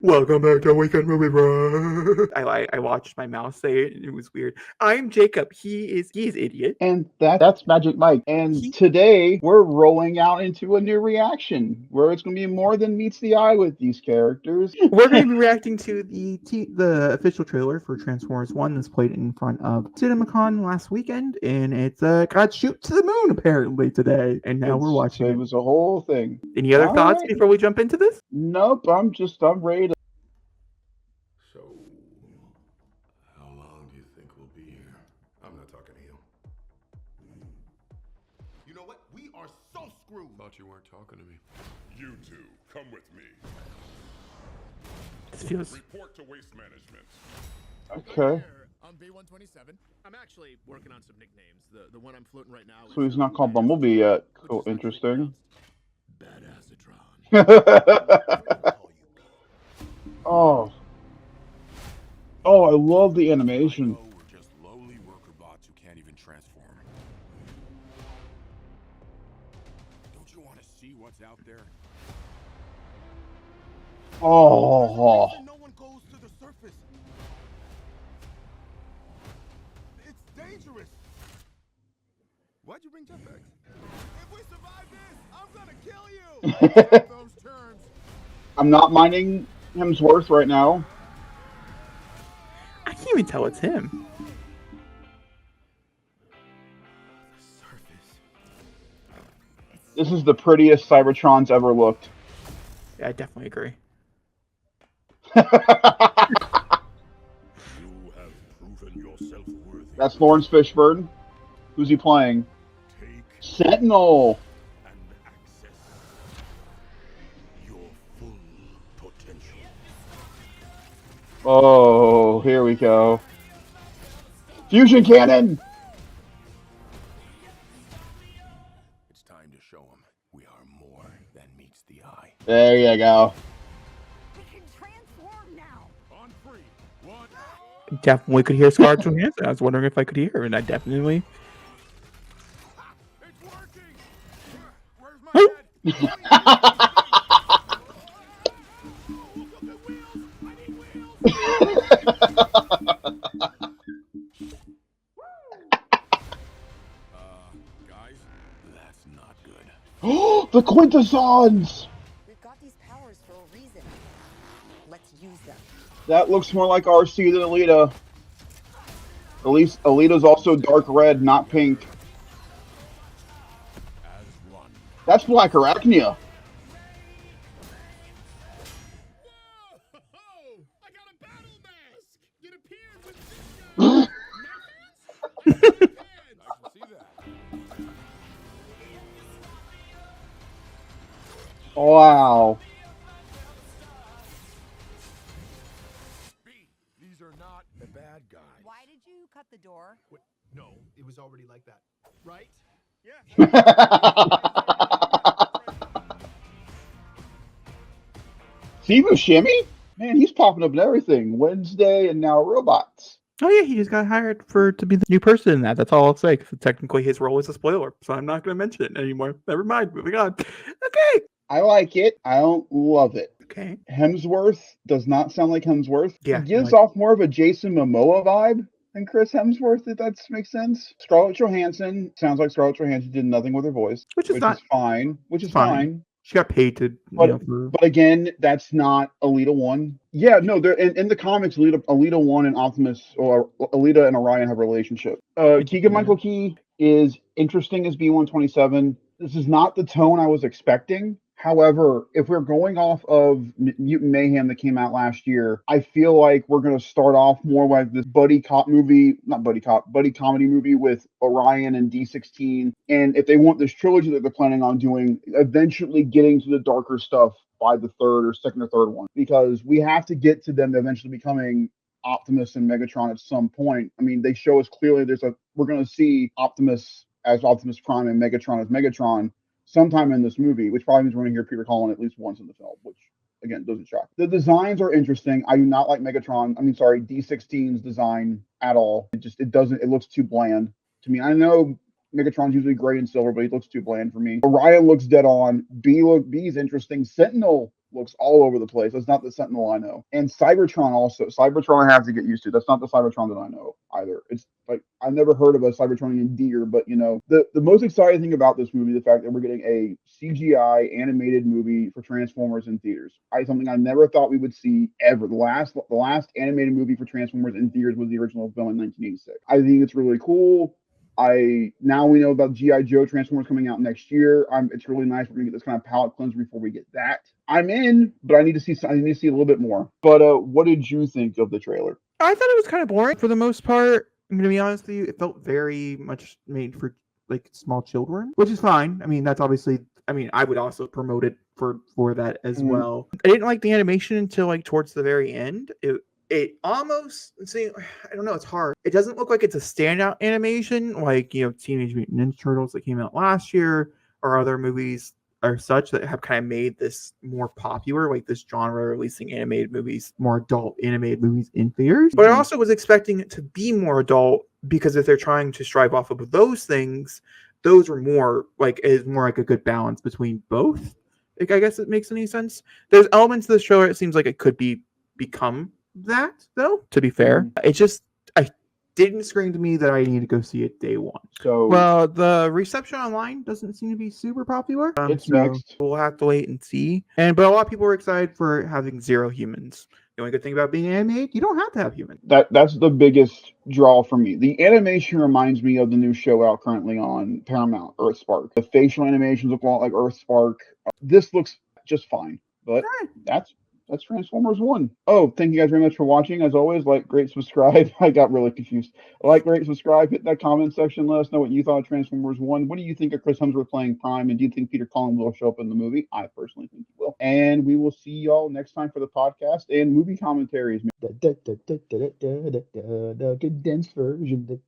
Welcome back to Weekend Movie Bro. I watched my mouse say it, and it was weird. I'm Jacob. He is idiot. And that's Magic Mike. And today we're rolling out into a new reaction where it's going to be more than meets the eye with these characters. We're going to be reacting to the official trailer for Transformers 1 that's played in front of CinemaCon last weekend, and it's got shoot to the moon apparently today. And now we're watching it. it. It was a whole thing. Any other All thoughts right. before we jump into this? Nope. I'm ready to. So, how long do you think we'll be here? I'm not talking to you. You know what? We are so screwed. Thought you weren't talking to me. You two, come with me. This feels... Report to Waste Management. Okay. I'm B127. I'm actually working on some nicknames. The one I'm floating right now. So he's not called Bumblebee yet. Cool. Interesting. Badassatron. Oh. Oh, I love the animation. We're just lowly worker bots who can't even transform. Don't you want to see what's out there? Oh. No one goes to the surface. It's dangerous. Why'd you bring jetpacks? If we survive this, I'm gonna kill you. Those terms. I'm not minding Hemsworth right now. I can't even tell it's him. This is the prettiest Cybertron's ever looked. Yeah, I definitely agree. You have proven yourself worthy. That's Lawrence Fishburne. Who's he playing? Take Sentinel. and access your full potential. Oh, here we go. Fusion cannon. It's time to show them we are more than meets the eye. There you go. We can transform now. On three. One. Definitely could hear Scarlett Johansson. I was wondering if I could hear her, and I definitely... It's working. Where's my head? Guys, that's not good. Oh, the Quintessons. We've got these powers for a reason. Let's use them. That looks more like RC than Alita. At least Alita's also dark red, not pink. As one. That's Black Arachnia. Whoa! I got a battle mask. It appeared with this guy. I can see that. Wow. B, these are not the bad guys. Why did you cut the door? Wait, no, it was already like that, right? Yeah. Steve Buscemi? Man, he's popping up in everything. Wednesday and now Robots. Oh yeah, he just got hired to be the new person in that. That's all I'll say. 'Cause technically, his role is a spoiler, so I'm not going to mention it anymore. Never mind. Moving on. Okay. I like it. I don't love it. Okay. Hemsworth does not sound like Hemsworth. Yeah, He gives like- off more of a Jason Momoa vibe than Chris Hemsworth, if that makes sense. Scarlett Johansson sounds like Scarlett Johansson did nothing with her voice, Which is not fine. Which is fine. fine. She got paid to, But again, that's not Alita 1. Yeah, no, they're in the comics. Alita 1 and Optimus, or Alita and Orion have a relationship. Keegan Michael Key is interesting as B127. This is not the tone I was expecting. However, if we're going off of Mutant Mayhem that came out last year, I feel like we're going to start off more like this buddy comedy movie with Orion and D16. And if they want this trilogy that they're planning on doing, eventually getting to the darker stuff by the second or third one, because we have to get to them eventually becoming Optimus and Megatron at some point. I mean, they show us clearly we're going to see Optimus as Optimus Prime and Megatron as Megatron sometime in this movie, which probably means we're going to hear Peter Cullen at least once in the film, which again doesn't shock. The designs are interesting. I do not like D16's design at all. It looks too bland to me. I know Megatron's usually gray and silver, but he looks too bland for me. Orion looks dead on. B's interesting. Sentinel looks all over the place. That's not the Sentinel I know. And Cybertron also. Cybertron I have to get used to. That's not the Cybertron that I know either. It's like I've never heard of a Cybertronian deer, but the most exciting thing about this movie, the fact that we're getting a CGI animated movie for Transformers in theaters. Something I never thought we would see ever. The last animated movie for Transformers in theaters was the original film in 1986. I think it's really cool. Now we know about G.I. Joe Transformers coming out next year. It's really nice. We're gonna get this kind of palate cleanser before we get that. I'm in, but I need to see a little bit more. But what did you think of the trailer? I thought it was kind of boring for the most part. I'm gonna be honest with you. It felt very much made for like small children, which is fine. I mean, that's obviously. I mean, I would also promote it for that as well. I didn't like the animation until like towards the very end. It almost I don't know, it's hard. It doesn't look like it's a standout animation like Teenage Mutant Ninja Turtles that came out last year or other movies or such that have kind of made this more popular, like this genre, releasing animated movies, more adult animated movies in theaters. But I also was expecting it to be more adult because if they're trying to strive off of those things, those were more like a good balance between both. Like, I guess it makes any sense. There's elements of this trailer it seems like it could become that, though, to be fair. It just didn't scream to me that I need to go see it day one. So, well, the reception online doesn't seem to be super popular. It's mixed. We'll have to wait and see. But a lot of people were excited for having zero humans. The only good thing about being animated, you don't have to have humans. That's the biggest draw for me. The animation reminds me of the new show out currently on Paramount, Earthspark. The facial animations look a lot like Earthspark. This looks just fine, but that's Transformers 1. Oh, thank you guys very much for watching. As always, like, rate, subscribe. I got really confused. Like, rate, subscribe, hit that comment section. Let us know what you thought of Transformers 1. What do you think of Chris Hemsworth playing Prime? And do you think Peter Cullen will show up in the movie? I personally think he will. And we will see y'all next time for the podcast and movie commentaries. Condensed version.